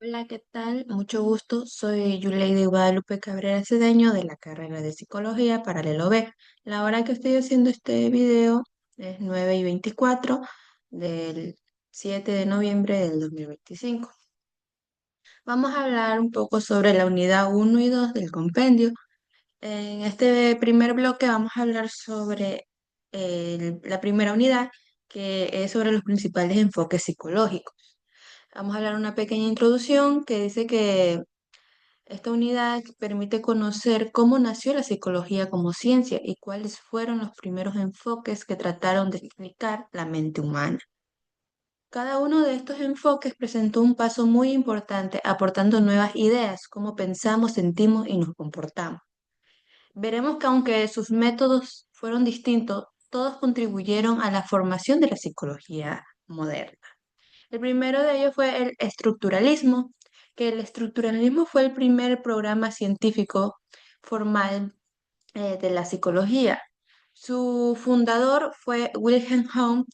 Hola, ¿qué tal? Mucho gusto. Soy Yuleide Guadalupe Cabrera Cedeño de la carrera de Psicología Paralelo B. La hora que estoy haciendo este video es 9:24 del 7 de noviembre del 2025. Vamos a hablar un poco sobre la unidad uno y 2 del compendio. En este primer bloque vamos a hablar sobre la primera unidad, que es sobre los principales enfoques psicológicos. Vamos a hablar una pequeña introducción que dice que esta unidad permite conocer cómo nació la psicología como ciencia y cuáles fueron los primeros enfoques que trataron de explicar la mente humana. Cada uno de estos enfoques presentó un paso muy importante, aportando nuevas ideas, cómo pensamos, sentimos y nos comportamos. Veremos que aunque sus métodos fueron distintos, todos contribuyeron a la formación de la psicología moderna. El primero de ellos fue el estructuralismo, que el estructuralismo fue el primer programa científico formal de la psicología. Su fundador fue Wilhelm Wundt,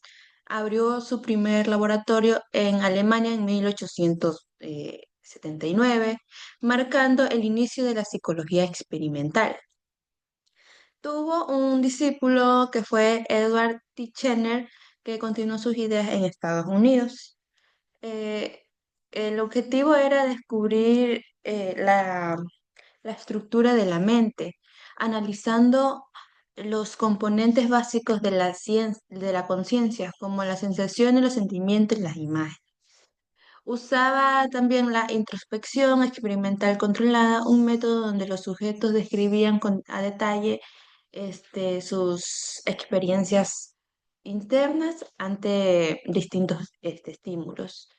abrió su primer laboratorio en Alemania en 1879, marcando el inicio de la psicología experimental. Tuvo un discípulo que fue Edward Titchener, que continuó sus ideas en Estados Unidos. eh, el objetivo era descubrir la estructura de la mente, analizando los componentes básicos de de la conciencia, como las sensaciones, los sentimientos y las imágenes. Usaba también la introspección experimental controlada, un método donde los sujetos describían a detalle sus experiencias internas ante distintos estímulos.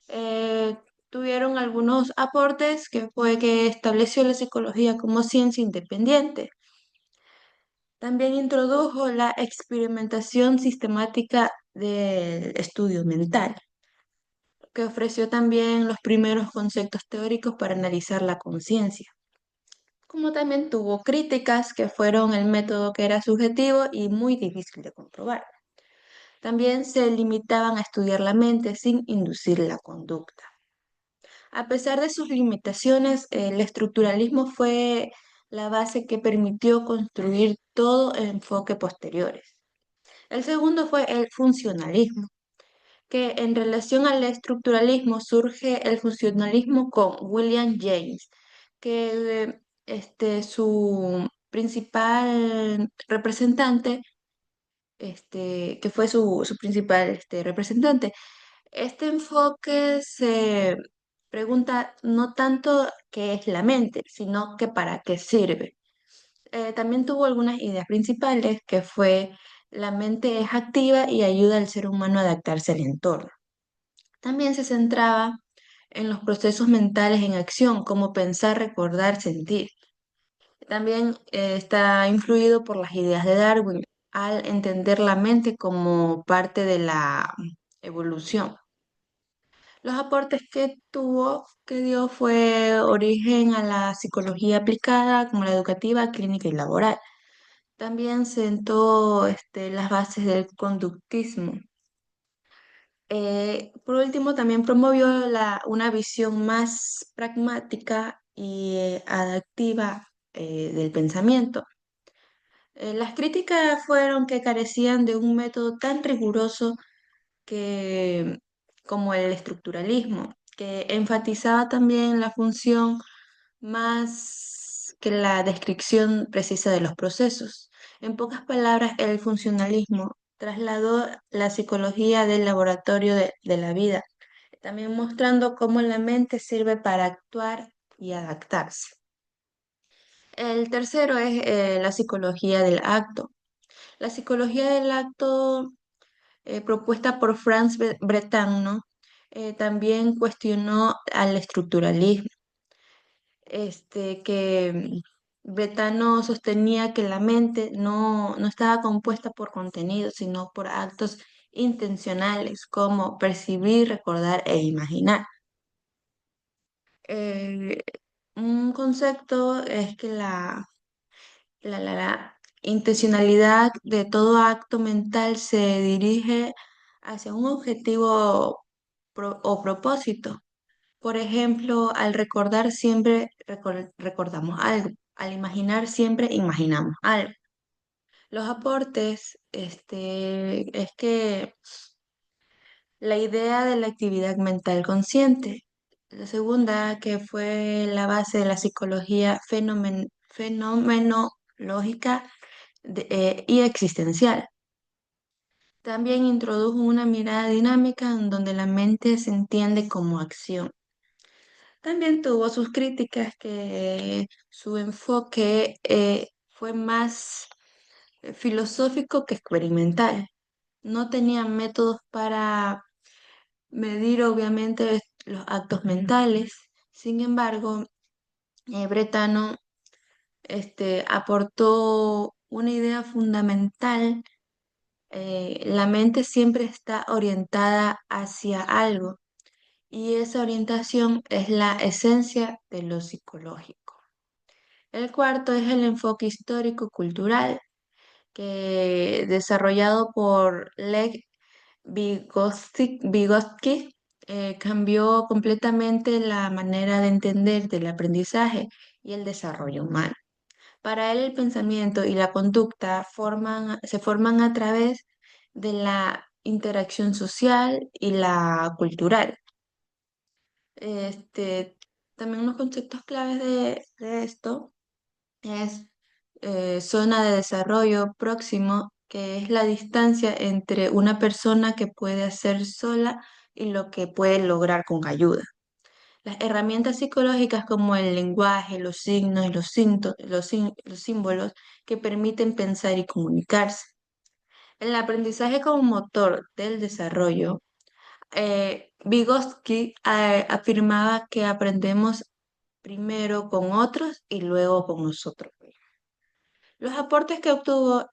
eh, Tuvieron algunos aportes que fue que estableció la psicología como ciencia independiente. También introdujo la experimentación sistemática del estudio mental, que ofreció también los primeros conceptos teóricos para analizar la conciencia. Como también tuvo críticas que fueron el método que era subjetivo y muy difícil de comprobar. También se limitaban a estudiar la mente sin inducir la conducta. A pesar de sus limitaciones, el estructuralismo fue la base que permitió construir todo el enfoque posteriores. El segundo fue el funcionalismo, que en relación al estructuralismo surge el funcionalismo con William James, que su principal representante, que fue su principal representante. Este enfoque se pregunta no tanto qué es la mente, sino que para qué sirve. También tuvo algunas ideas principales, que fue la mente es activa y ayuda al ser humano a adaptarse al entorno. También se centraba en los procesos mentales en acción, como pensar, recordar, sentir. También está influido por las ideas de Darwin, al entender la mente como parte de la evolución. Los aportes que dio fue origen a la psicología aplicada, como la educativa, clínica y laboral. También sentó las bases del conductismo. Por último, también promovió una visión más pragmática y adaptiva del pensamiento. Las críticas fueron que carecían de un método tan riguroso que, como el estructuralismo, que enfatizaba también la función más que la descripción precisa de los procesos. En pocas palabras, el funcionalismo trasladó la psicología del laboratorio de la vida, también mostrando cómo la mente sirve para actuar y adaptarse. El tercero es la psicología del acto. La psicología del acto propuesta por Franz Brentano, también cuestionó al estructuralismo, que Brentano sostenía que la mente no estaba compuesta por contenido, sino por actos intencionales como percibir, recordar e imaginar. Eh, un concepto es que la intencionalidad de todo acto mental se dirige hacia un objetivo o propósito. Por ejemplo, al recordar siempre recordamos algo, al imaginar siempre imaginamos algo. Los aportes, es que la idea de la actividad mental consciente. La segunda, que fue la base de la psicología fenomenológica y existencial. También introdujo una mirada dinámica en donde la mente se entiende como acción. También tuvo sus críticas que su enfoque fue más filosófico que experimental. No tenía métodos para medir obviamente los actos mentales. Sin embargo, Bretano aportó una idea fundamental. La mente siempre está orientada hacia algo y esa orientación es la esencia de lo psicológico. El cuarto es el enfoque histórico-cultural que desarrollado por Lev Vygotsky, cambió completamente la manera de entender del aprendizaje y el desarrollo humano. Para él el pensamiento y la conducta se forman a través de la interacción social y la cultural. Este, también unos conceptos claves de esto es zona de desarrollo próximo, que es la distancia entre una persona que puede hacer sola y lo que puede lograr con ayuda. Las herramientas psicológicas como el lenguaje, los signos y los símbolos que permiten pensar y comunicarse. El aprendizaje como motor del desarrollo. Vygotsky afirmaba que aprendemos primero con otros y luego con nosotros. Los aportes que obtuvo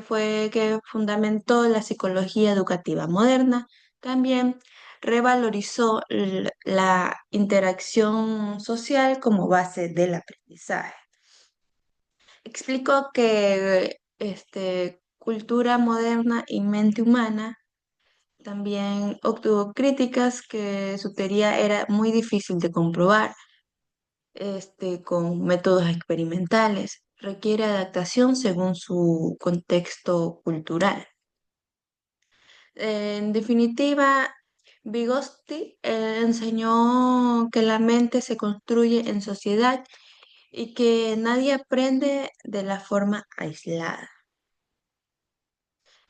fue que fundamentó la psicología educativa moderna, también revalorizó la interacción social como base del aprendizaje. Explicó que cultura moderna y mente humana también obtuvo críticas que su teoría era muy difícil de comprobar con métodos experimentales. Requiere adaptación según su contexto cultural. En definitiva, Vygotsky enseñó que la mente se construye en sociedad y que nadie aprende de la forma aislada.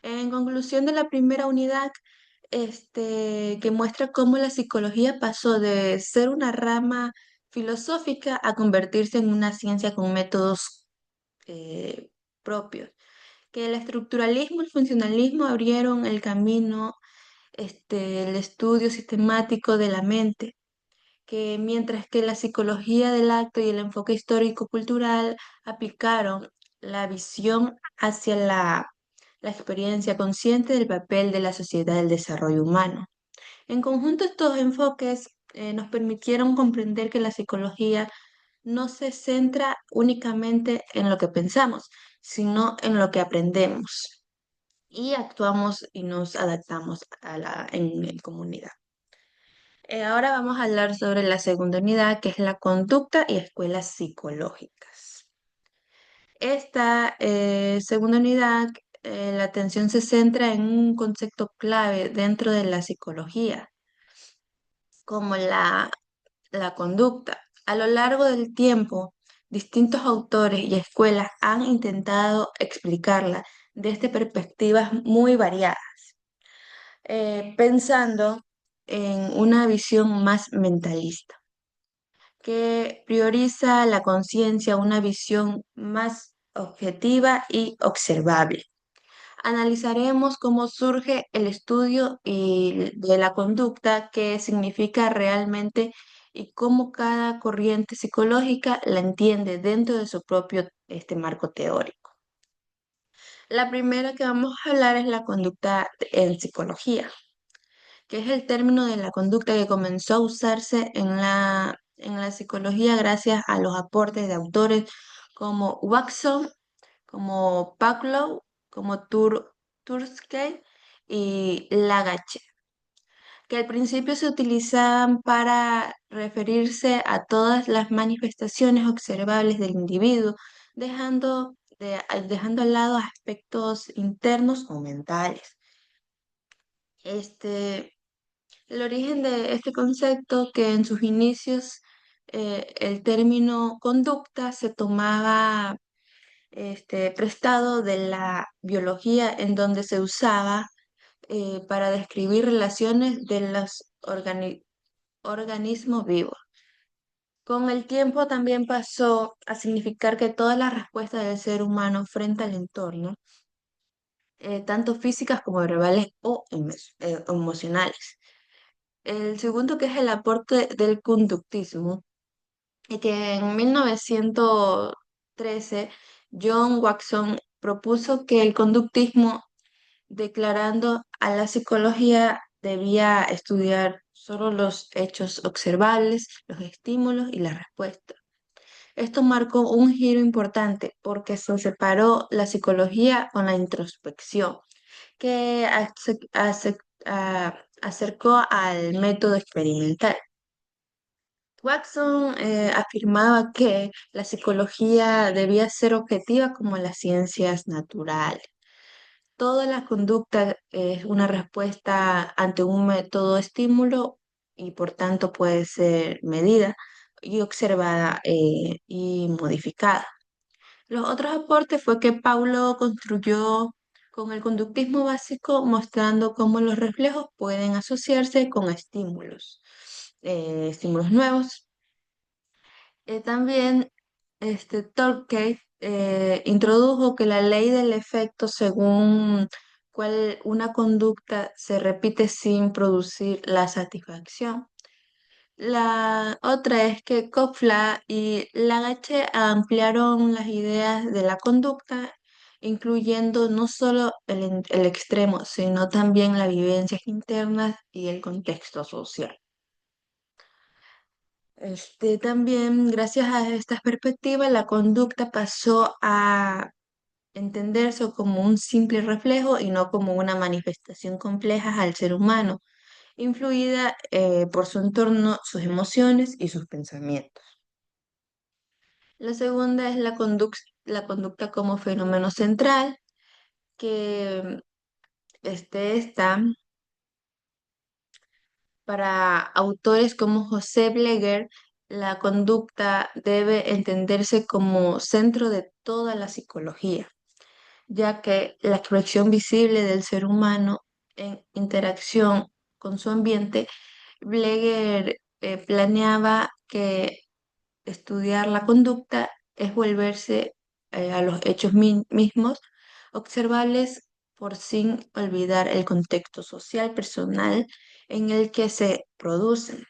En conclusión de la primera unidad, que muestra cómo la psicología pasó de ser una rama filosófica a convertirse en una ciencia con métodos eh, propios, que el estructuralismo y el funcionalismo abrieron el camino, el estudio sistemático de la mente, que mientras que la psicología del acto y el enfoque histórico-cultural aplicaron la visión hacia la experiencia consciente del papel de la sociedad del desarrollo humano. En conjunto, estos enfoques nos permitieron comprender que la psicología no se centra únicamente en lo que pensamos, sino en lo que aprendemos y actuamos y nos adaptamos en comunidad. Ahora vamos a hablar sobre la segunda unidad, que es la conducta y escuelas psicológicas. Esta segunda unidad, la atención se centra en un concepto clave dentro de la psicología, como la conducta. A lo largo del tiempo, distintos autores y escuelas han intentado explicarla desde perspectivas muy variadas, pensando en una visión más mentalista, que prioriza la conciencia, una visión más objetiva y observable. Analizaremos cómo surge el estudio de la conducta, qué significa realmente y cómo cada corriente psicológica la entiende dentro de su propio marco teórico. La primera que vamos a hablar es la conducta en psicología, que es el término de la conducta que comenzó a usarse en la psicología gracias a los aportes de autores como Watson, como Pavlov, como Tursky y Lagache. que al principio se utilizaban para referirse a todas las manifestaciones observables del individuo, dejando al lado aspectos internos o mentales. Este, el origen de este concepto, que en sus inicios el término conducta se tomaba prestado de la biología, en donde se usaba para describir relaciones de los organismos vivos. Con el tiempo también pasó a significar que todas las respuestas del ser humano frente al entorno, tanto físicas como verbales o emocionales. El segundo, que es el aporte del conductismo, y que en 1913 John Watson propuso que el conductismo, declarando a la psicología, debía estudiar solo los hechos observables, los estímulos y las respuestas. Esto marcó un giro importante porque se separó la psicología con la introspección, que acercó al método experimental. Watson afirmaba que la psicología debía ser objetiva como las ciencias naturales. Toda la conducta es una respuesta ante un método estímulo y por tanto puede ser medida y observada y modificada. Los otros aportes fue que Paulo construyó con el conductismo básico, mostrando cómo los reflejos pueden asociarse con estímulos nuevos. También Tolkien introdujo que la ley del efecto, según cual una conducta se repite sin producir la satisfacción. La otra es que Kopfla y Lagache ampliaron las ideas de la conducta, incluyendo no solo el extremo, sino también las vivencias internas y el contexto social. También, gracias a estas perspectivas, la conducta pasó a entenderse como un simple reflejo y no como una manifestación compleja al ser humano, influida por su entorno, sus emociones y sus pensamientos. La segunda es la conducta como fenómeno central, que está para autores como José Bleger. La conducta debe entenderse como centro de toda la psicología, ya que la expresión visible del ser humano en interacción con su ambiente. Bleger planeaba que estudiar la conducta es volverse a los hechos mismos, observables por sin olvidar el contexto social personal en el que se producen.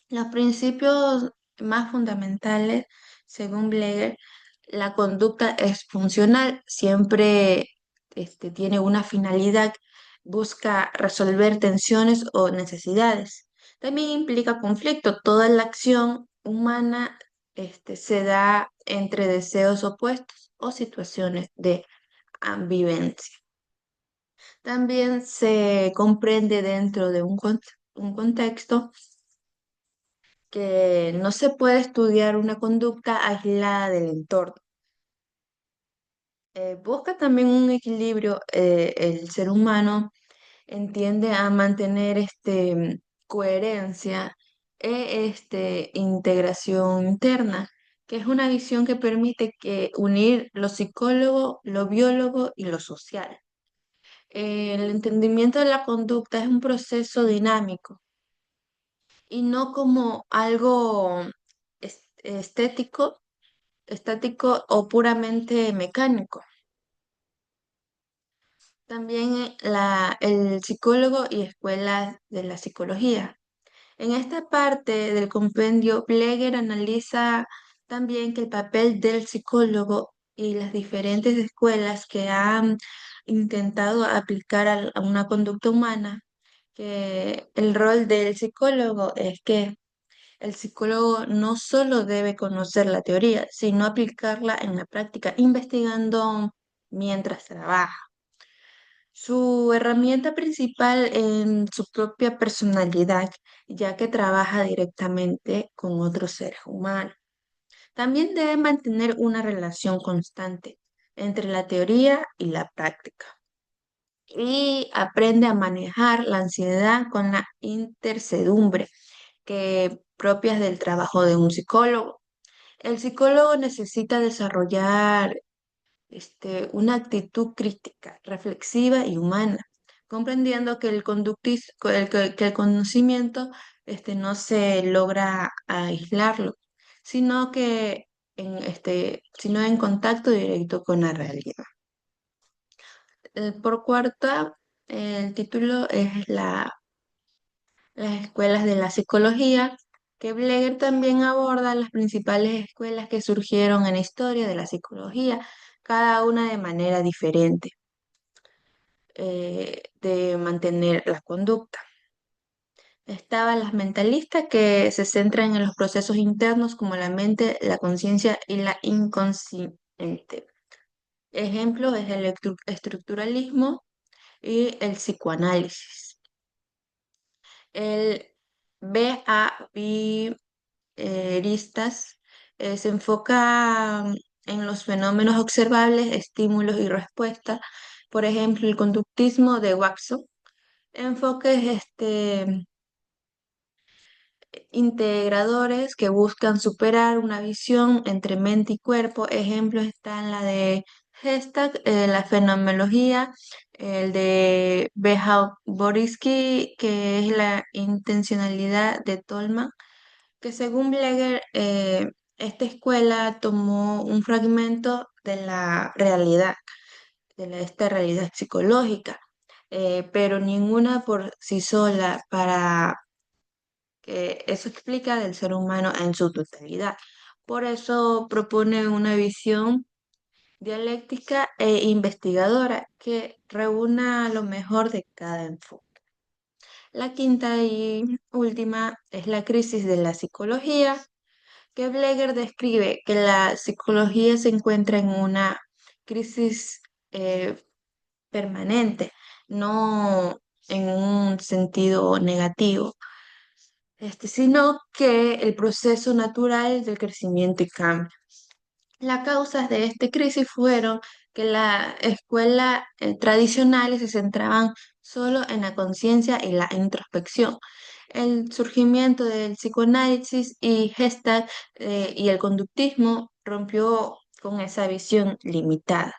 Los principios más fundamentales, según Bleger, la conducta es funcional, siempre tiene una finalidad, busca resolver tensiones o necesidades. También implica conflicto. Toda la acción humana se da entre deseos opuestos o situaciones de ambivencia. También se comprende dentro de un contexto que no se puede estudiar una conducta aislada del entorno. Busca también un equilibrio. El ser humano entiende a mantener coherencia e integración interna, que es una visión que permite unir lo psicólogo, lo biólogo y lo social. El entendimiento de la conducta es un proceso dinámico y no como algo estático o puramente mecánico. También el psicólogo y escuelas de la psicología. En esta parte del compendio, Bleger analiza también que el papel del psicólogo y las diferentes escuelas que han intentado aplicar a una conducta humana, que el rol del psicólogo es que el psicólogo no solo debe conocer la teoría, sino aplicarla en la práctica, investigando mientras trabaja. Su herramienta principal en su propia personalidad, ya que trabaja directamente con otros seres humanos. También debe mantener una relación constante entre la teoría y la práctica y aprende a manejar la ansiedad con la intercedumbre que propias del trabajo de un psicólogo. El psicólogo necesita desarrollar una actitud crítica, reflexiva y humana, comprendiendo que que el conocimiento no se logra aislarlo, sino que sino en contacto directo con la realidad. Por cuarta, el título es las escuelas de la psicología, que Bleger también aborda las principales escuelas que surgieron en la historia de la psicología, cada una de manera diferente de mantener la conducta. Estaban las mentalistas que se centran en los procesos internos como la mente, la conciencia y la inconsciente. Ejemplo es el estructuralismo y el psicoanálisis. El behavioristas se enfoca en los fenómenos observables, estímulos y respuestas. Por ejemplo, el conductismo de Watson. Enfoques integradores que buscan superar una visión entre mente y cuerpo. Ejemplos están la de Hestag, la fenomenología, el de Behaviorski, que es la intencionalidad de Tolman, que según Bleger, esta escuela tomó un fragmento de la realidad, esta realidad psicológica, pero ninguna por sí sola para que eso explica del ser humano en su totalidad. Por eso propone una visión dialéctica e investigadora que reúna lo mejor de cada enfoque. La quinta y última es la crisis de la psicología, que Bleger describe que la psicología se encuentra en una crisis permanente, no en un sentido negativo, sino que el proceso natural del crecimiento y cambio. Las causas de esta crisis fueron que las escuelas tradicionales se centraban solo en la conciencia y la introspección. El surgimiento del psicoanálisis y Gestalt y el conductismo rompió con esa visión limitada.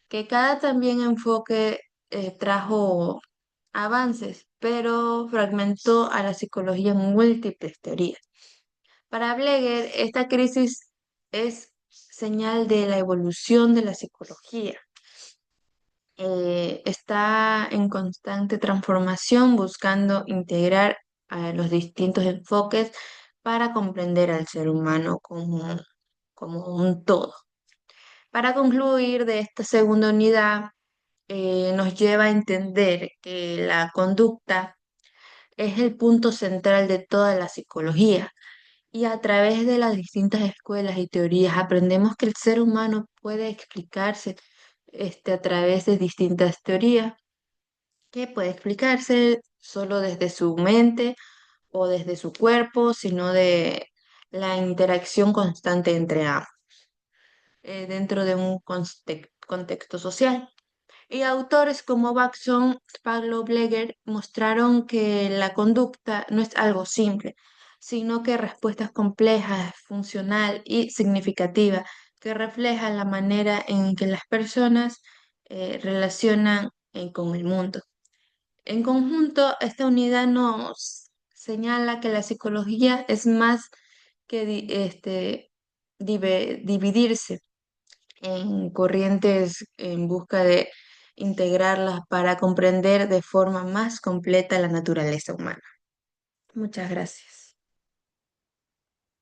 Que cada también enfoque trajo avances, pero fragmentó a la psicología en múltiples teorías. Para Bleger, esta crisis es señal de la evolución de la psicología. Está en constante transformación, buscando integrar a los distintos enfoques para comprender al ser humano como un todo. Para concluir de esta segunda unidad, nos lleva a entender que la conducta es el punto central de toda la psicología y a través de las distintas escuelas y teorías aprendemos que el ser humano puede explicarse a través de distintas teorías que puede explicarse solo desde su mente o desde su cuerpo, sino de la interacción constante entre ambos dentro de un contexto social. Y autores como Baxon, Pablo Bleger mostraron que la conducta no es algo simple, sino que respuestas complejas, funcional y significativa que reflejan la manera en que las personas relacionan con el mundo. En conjunto, esta unidad nos señala que la psicología es más que dividirse en corrientes en busca de integrarlas para comprender de forma más completa la naturaleza humana. Muchas gracias.